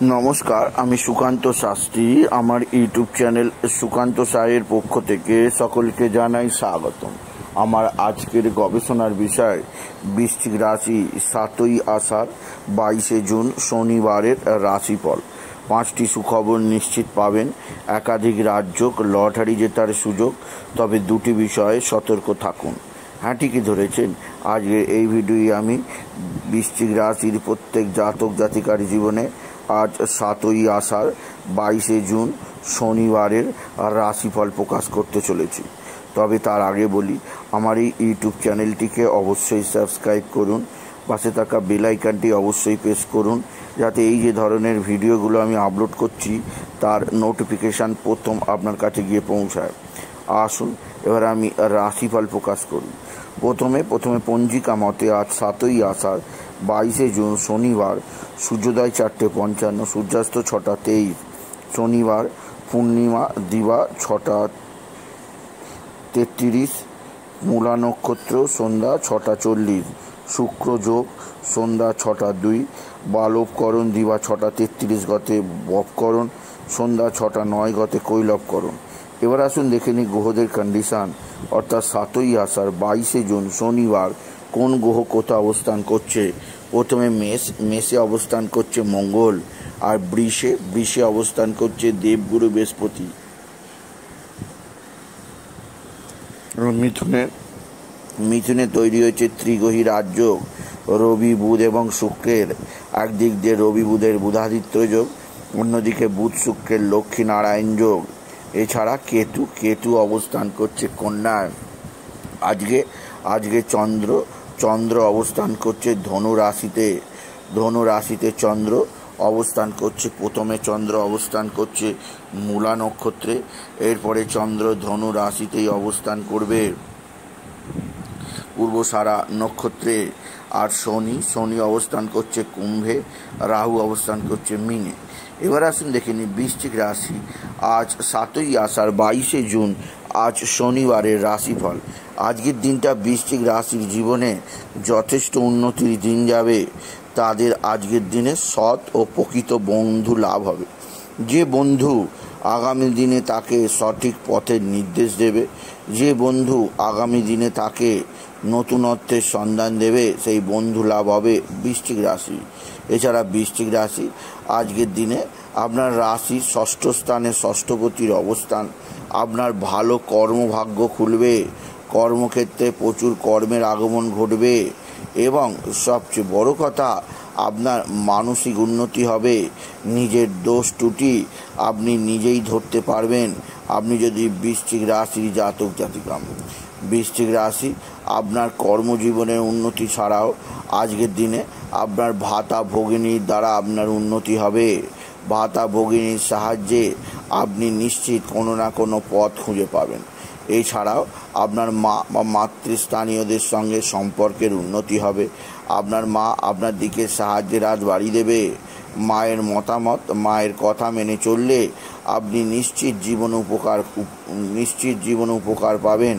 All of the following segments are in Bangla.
নমস্কার, আমি সুকান্ত শাস্ত্রী। আমার ইউটিউব চ্যানেল সুকান্ত সায়ের পক্ষ থেকে সকলকে জানাই স্বাগতম। আমার আজকের গবেষণার বিষয় বৃশ্চিক রাশি 7ই আষাঢ় 22শে জুন শনিবারের রাশিফল। 5টি সুখবর নিশ্চিত পাবেন, একাধিক রাজযোগ, লটারি জেতার সুযোগ, তবে 2টি বিষয়ে সতর্ক থাকুন। হ্যাঁ, ঠিকই ধরেছেন। আজকে এই ভিডিওয়ে আমি বৃশ্চিক রাশির প্রত্যেক জাতক জাতিকার জীবনে আজ 7ই আষাঢ় 22শে জুন শনিবারের রাশিফল প্রকাশ করতে চলেছি। তবে তার আগে বলি, আমার এই ইউটিউব চ্যানেলটিকে অবশ্যই সাবস্ক্রাইব করুন, পাশে থাকা বেল আইকনটি অবশ্যই প্রেস করুন, যাতে এই যে ধরনের ভিডিওগুলো আমি আপলোড করছি তার নোটিফিকেশান প্রথম আপনার কাছে গিয়ে পৌঁছায়। আসুন এবার আমি রাশিফল প্রকাশ করি। প্রথমে পঞ্জিকা মতে আজ 7ই আষাঢ় 22শে জুন শনিবার, সূর্যোদয় 4:55, সূর্যাস্ত 6:23। শনিবার পূর্ণিমা দিবা 6:33, মূলা নক্ষত্র সন্ধ্যা 6:40, শুক্র যোগ সন্ধ্যা 6:02, বালবকরণ দিবা 6:33 গতে বপকরণ, সন্ধ্যা 6:09 গতে কৈলবকরণ। এবার আসুন দেখে নিই গ্রহদের কন্ডিশান, অর্থাৎ 7ই আষাঢ় 22শে জুন শনিবার কোন গ্রহ কোথা অবস্থান করছে। প্রথমে মেষে অবস্থান করছে মঙ্গল, আর বৃষে অবস্থান করছে দেবগুরু বৃহস্পতি। মিথুনে তৈরি হয়েছে ত্রিগ্রহী রাজযোগ, রবি বুধ এবং শুক্রের। একদিক দিয়ে রবি বুধের বুধাদিত্য যোগ, অন্যদিকে বুধ শুক্রের লক্ষ্মী নারায়ণ যোগ। এছাড়া কেতু অবস্থান করছে কন্যায়। আজকে চন্দ্র অবস্থান করছে ধনু রাশিতে চন্দ্র অবস্থান করছে। প্রথমে চন্দ্র অবস্থান করছে মূলা নক্ষত্রে, এরপরে চন্দ্র ধনু রাশিতেই অবস্থান করবে পূর্বসারা নক্ষত্রে। আর শনি অবস্থান করছে কুম্ভে, রাহু অবস্থান করছে মীনে। এবার আসুন দেখে নিই বৃশ্চিক রাশি আজ 7ই আষাঢ় 22শে জুন আজ শনিবারের রাশিফল। আজকের দিনটা বৃশ্চিক রাশির জীবনে যথেষ্ট উন্নতির দিন যাবে। তাদের আজকের দিনে সৎ ও প্রকৃত বন্ধু লাভ হবে। যে বন্ধু আগামী দিনে তাকে সঠিক পথের নির্দেশ দেবে, যে বন্ধু আগামী দিনে তাকে নতুনত্বের সন্ধান দেবে, সেই বন্ধু লাভ হবে বৃশ্চিক রাশি। এছাড়া বৃশ্চিক রাশি আজকের দিনে আপনার রাশির 6ষ্ঠ স্থানে ষষ্ঠপতির অবস্থান আপনার ভালো কর্মভাগ্য খুলবে, কর্মক্ষেত্রে প্রচুর কর্মের আগমন ঘটবে এবং সবচেয়ে বড় কথা, আপনার মানসিক উন্নতি হবে। নিজের দোষ ত্রুটি আপনি নিজেই ধরতে পারবেন আপনি যদি বৃশ্চিক রাশির জাতক জাতিকা। বৃশ্চিক রাশি আপনার কর্মজীবনের উন্নতি ছাড়াও আজকের দিনে আপনার ভাতা ভগিনীর দ্বারা আপনার উন্নতি হবে। ভাতা ভগিনীর সাহায্যে আপনি নিশ্চিত কোনো না কোনো পথ খুঁজে পাবেন। এছাড়াও আপনার মা বা মাতৃস্থানীয়দের সঙ্গে সম্পর্কের উন্নতি হবে। আপনার মা আপনার দিকে সাহায্যের হাত বাড়িয়ে দেবে। মায়ের মতামত, মায়ের কথা মেনে চললে আপনি নিশ্চিত জীবনে উপকার পাবেন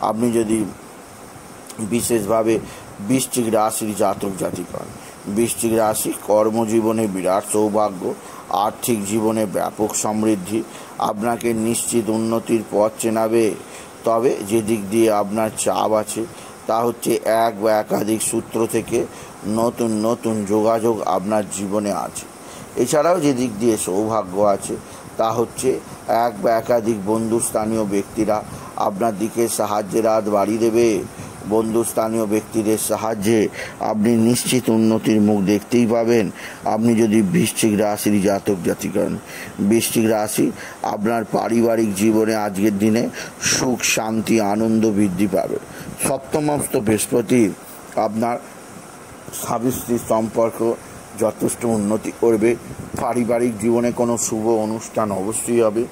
আপনি যদি বিশেষভাবে বৃশ্চিক রাশির জাতক জাতিকা। বৃশ্চিক রাশি কর্মজীবনে বিরাট সৌভাগ্য, আর্থিক জীবনে ব্যাপক সমৃদ্ধি আপনাকে নিশ্চিত উন্নতির পথ চেনাবে। তবে যে দিক দিয়ে আপনার চাপ আছে তা হচ্ছে এক বা একাধিক সূত্র থেকে নতুন যোগাযোগ আপনার জীবনে আছে। এছাড়াও যে দিক দিয়ে সৌভাগ্য আছে তা হচ্ছে এক বা একাধিক বন্ধুস্থানীয় ব্যক্তিরা আপনার দিকে সাহায্যের হাত বাড়িয়ে দেবে। বন্ধুস্থানীয় ব্যক্তিদের সাহায্যে আপনি নিশ্চিত উন্নতির মুখ দেখতেই পাবেন আপনি যদি বৃশ্চিক রাশির জাতক জাতিকা। বৃশ্চিক রাশি আপনার পারিবারিক জীবনে আজকের দিনে সুখ, শান্তি, আনন্দ বৃদ্ধি পাবে। সপ্তমস্ত বৃহস্পতি আপনার স্বামী স্ত্রীর সম্পর্ক যথেষ্ট উন্নতি করবে। পারিবারিক জীবনে কোনো শুভ অনুষ্ঠান অবশ্যই হবে।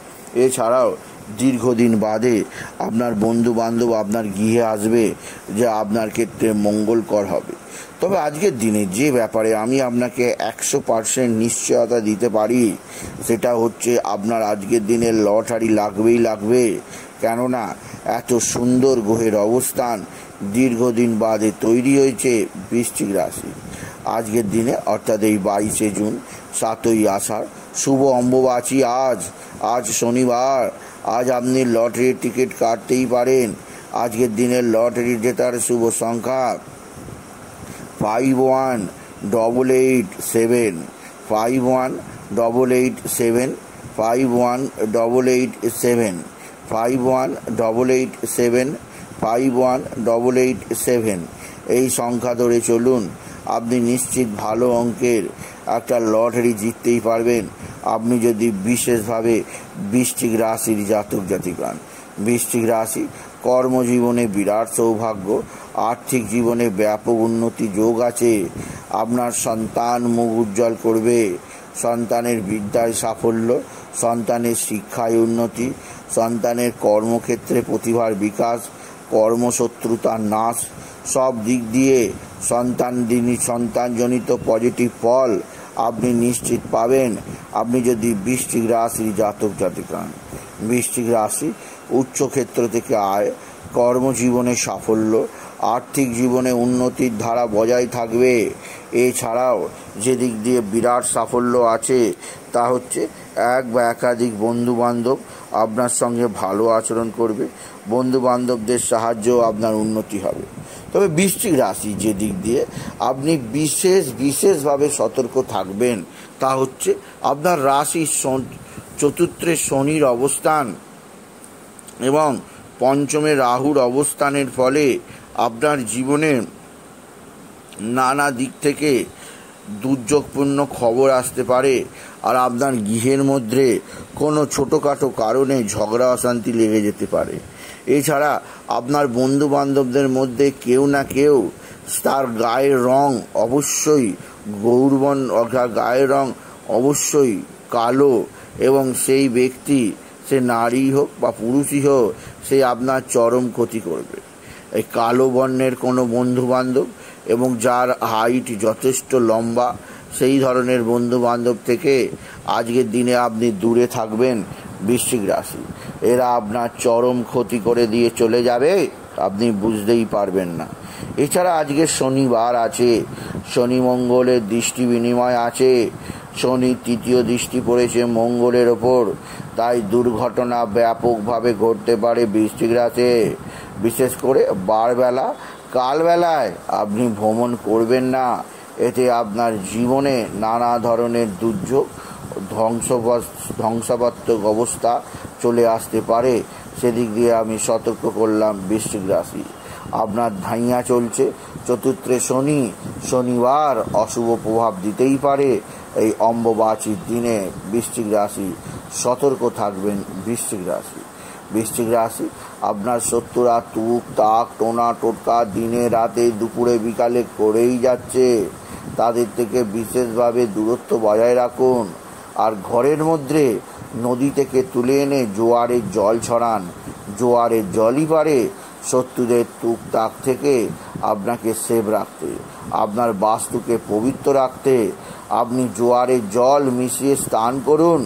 এছাড়াও দীর্ঘদিন বাদে আপনার বন্ধু বান্ধব আপনার গৃহে আসবে, যা আপনার ক্ষেত্রে মঙ্গলকর হবে। তবে আজকের দিনে যে ব্যাপারে আমি আপনাকে 100% নিশ্চয়তা দিতে পারি সেটা হচ্ছে আপনার আজকের দিনে লটারি লাগবে। কেননা এত সুন্দর গ্রহের অবস্থান দীর্ঘদিন বাদে তৈরি হয়েছে বৃশ্চিক রাশি। আজকের দিনে অর্থাৎ এই 22শে জুন 7ই আষাঢ় শুভ অম্বুবাচী। আজ শনিবার। আজ আপনি লটারির টিকিট কাটতেই পারেন। আজকের দিনে লটারি জেতার শুভ সংখ্যা 518887, 518887, 518887, 518887, 518887 এই সংখ্যা ধরে চলুন। আপনি নিশ্চিত ভালো অঙ্কের একটা লটারি জিততেই পারবেন আপনি যদি বিশেষভাবে বৃশ্চিক রাশির জাতক জাতিকান। বৃশ্চিক রাশি কর্মজীবনে বিরাট সৌভাগ্য, আর্থিক জীবনে ব্যাপক উন্নতি যোগ আছে। আপনার সন্তান মুখ উজ্জ্বল করবে। সন্তানের বিদ্যায় সাফল্য, সন্তানের শিক্ষায় উন্নতি, সন্তানের কর্মক্ষেত্রে প্রতিভার বিকাশ, কর্মশত্রুতার নাশ, সব দিক দিয়ে সন্তানজনিত পজিটিভ ফল আপনি নিশ্চিত পাবেন আপনি যদি বৃশ্চিক রাশির জাতক জাতিকান। বৃশ্চিক রাশি উচ্চক্ষেত্র থেকে আয়, কর্মজীবনে সাফল্য, আর্থিক জীবনে উন্নতির ধারা বজায় থাকবে। এছাড়াও যে দিক দিয়ে বিরাট সাফল্য আছে তা হচ্ছে এক বা একাধিক বন্ধুবান্ধব আপনার সঙ্গে ভালো আচরণ করবে। বন্ধুবান্ধবদের সাহায্যেও আপনার উন্নতি হবে। তবে বৃশ্চিক রাশি যে দিক দিয়ে আপনি বিশেষভাবে সতর্ক থাকবেন তা হচ্ছে আপনার রাশির চতুর্থে শনির অবস্থান এবং পঞ্চমে রাহুর অবস্থানের ফলে আপনার জীবনে নানা দিক থেকে দুর্যোগপূর্ণ খবর আসতে পারে। আর আপনার গৃহের মধ্যে কোনো ছোটোখাটো কারণে ঝগড়া অশান্তি লেগে যেতে পারে। এছাড়া আপনার বন্ধু বান্ধবদের মধ্যে কেউ না কেউ তার গায়ের রং অবশ্যই গায়ের রং অবশ্যই কালো, এবং সেই ব্যক্তি সে নারী হোক বা পুরুষই হোক সে আপনার চরম ক্ষতি করবে। এই কালো বর্ণের কোনো বন্ধু বান্ধব এবং যার হাইট যথেষ্ট লম্বা সেই ধরনের বন্ধু বান্ধব থেকে আজকের দিনে আপনি দূরে থাকবেন। বৃশ্চিক রাশি এরা আপনার চরম ক্ষতি করে দিয়ে চলে যাবে, আপনি বুঝতেই পারবেন না। এছাড়া আজকে শনিবার আছে, শনি মঙ্গলের দৃষ্টি বিনিময় আছে। শনি তৃতীয় দৃষ্টি পড়েছে মঙ্গলের ওপর, তাই দুর্ঘটনা ব্যাপকভাবে ঘটতে পারে বৃশ্চিক রাশি। বিশেষ করে কালবেলায় আপনি ভ্রমণ করবেন না। এতে আপনার জীবনে নানা ধরনের দুর্যোগ, ধ্বংসাত্মক অবস্থা চলে আসতে পারে। সেদিক দিয়ে আমি সতর্ক করলাম বৃশ্চিক রাশি। আপনার ধাইয়া চলছে চতুর্থে শনিবার অশুভ প্রভাব দিতেই পারে। এই অম্বুবাচীর দিনে বৃশ্চিক রাশি সতর্ক থাকবেন। বৃশ্চিক রাশি আপনার শত্রুরা তুক তাক টোনা টোটকা দিনে রাতে দুপুরে বিকালে করেই যাচ্ছে। তাদের থেকে বিশেষভাবে দূরত্ব বজায় রাখুন। আর ঘরের মধ্যে নদী থেকে তুলে এনে জোয়ারের জল ছড়ান। জোয়ারের জলই পারে শত্রুদের তুক তাক থেকে আপনাকে সেভ রাখতে, আপনার বাস্তুকে পবিত্র রাখতে। আপনি জোয়ারের জল মিশিয়ে স্নান করুন।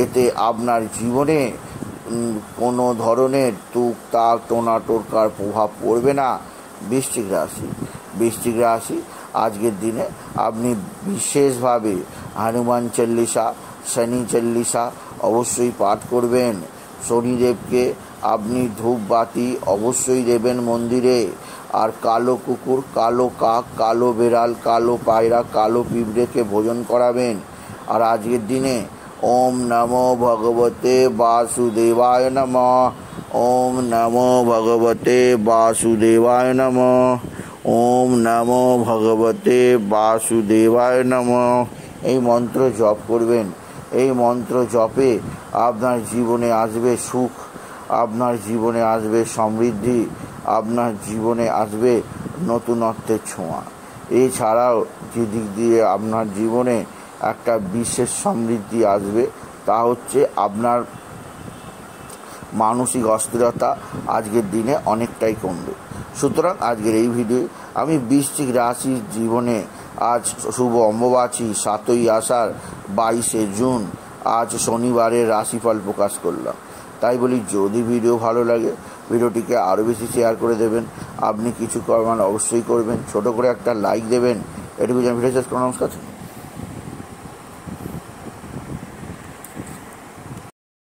এতে আপনার জীবনে কোনো ধরনের তুক তাক টোনা টোটকার প্রভাব পড়বে না। বৃশ্চিক রাশি আজকের দিনে আপনি বিশেষভাবে হনুমান চল্লিশা, শনি চল্লিশা অবশ্যই পাঠ করবেন। শনিদেবকে আপনি ধূপবাতি অবশ্যই দেবেন মন্দিরে। আর কালো কুকুর, কালো কাক, কালো বেড়াল, কালো পায়রা, কালো পিঁপড়েকে ভোজন করাবেন। আর আজকের দিনে ওম নমো ভগবতে বাসুদেবায় নমঃ, ওম নমো ভগবতে বাসুদেবায় নমঃ, ওম নমো ভগবতে বাসুদেবায় নমঃ এই মন্ত্র জপ করবেন। এই মন্ত্র জপে আপনার জীবনে আসবে সুখ, আপনার জীবনে আসবে সমৃদ্ধি, আপনার জীবনে আসবে নতুনত্বের ছোঁয়া। এছাড়াও যে দিক দিয়ে আপনার জীবনে একটা বিশেষ সমৃদ্ধি আসবে তা হচ্ছে আপনার মানসিক অস্থিরতা আজকের দিনে অনেকটাই কমবে। সুতরাং আজকের এই ভিডিও আমি বৃশ্চিক রাশির জীবনে আজ শুভ অম্বুবাচী 7ই আষাঢ় 22শে জুন আজ শনিবারের রাশিফল প্রকাশ করলাম। তাই বলি, যদি ভিডিও ভালো লাগে ভিডিওটিকে আরও বেশি শেয়ার করে দেবেন। আপনি কিছু করবেন অবশ্যই করবেন, ছোট করে একটা লাইক দেবেন এটুকু জানি ভিডিও শেষ করো, নমস্কার।